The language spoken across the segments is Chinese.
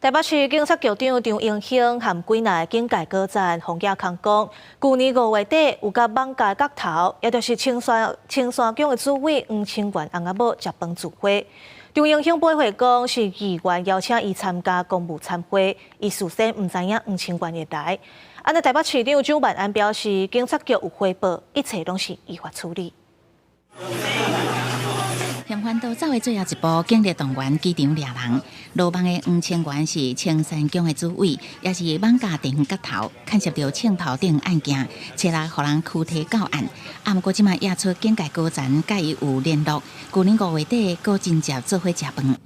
台北市警察局长张英兴和几名警界高层洪家康讲，去年5月底有甲网咖角头，也就是青山宫的主委黄清源翁仔某食饭聚会。张英兴背回讲是议员邀请伊参加公务参会，伊事先唔知影黄清源会来。安尼台北市长蒋万安表示，警察局有汇报，一切拢是依法处理。 嫌犯到走的最后一步，警力动员机场抓人。落网的黄清源是青山宫的主委，也是网咖店角头，牵涉到枪头顶案件，找来互人躯体告案。不过即马也出警界高层甲伊有联络，去年5月底，搁真接做伙食饭。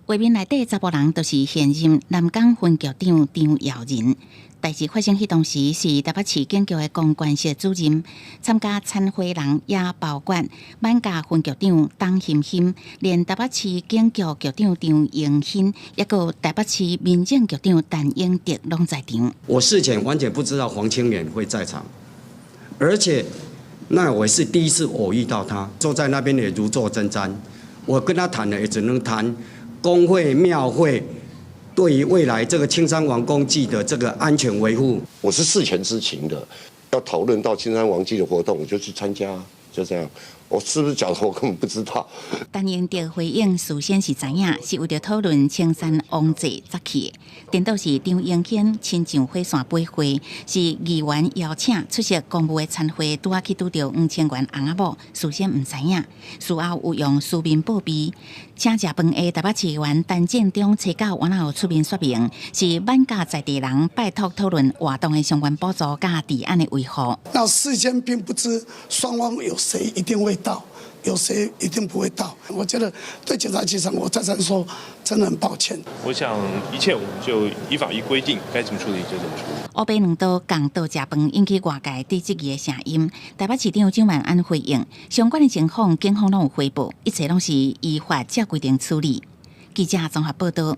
画面内底查甫人就是现任南港分局长张耀仁。 代志发生迄当时，是台北市警局的公关室主任，参加参会人也包括万家分局长董欣欣，连台北市警局局长张英兴，也有台北市民政局长陈英德拢在场。我事前完全不知道黄清源会在场，而且那我是第一次偶遇到他，坐在那边也如坐针毡。我跟他谈了，也只能谈公会庙会。 对于未来这个青山王公祭的这个安全维护，我是事前知情的。要讨论到青山王祭的活动，我就去参加，就这样。我是不是讲的我根本不知道。陈英德回应，事先是知影，是为了讨论青山王祭早去的。颠倒是张英兴亲上火线陪会，是议员邀请出席公务的参会，拄去拄到黄清源翁仔某，事先唔知影，事后有用书面报备。 请食饭的台北市议员陈建中初到完后出面说明，是万家在地人拜托讨论活动的相关补助加治安的维护。那事先并不知双方有谁一定会到，有谁一定不会到。我觉得对警察局长，我再三说，真的很抱歉。我想一切我们就依法依规定，该怎么处理就怎么处理。乌白两道共道食饭，引起外界对质疑的声音。台北市长蒋万安回应，相关的情况，警方拢有汇报，一切拢是依法照规定处理。记者综合报道。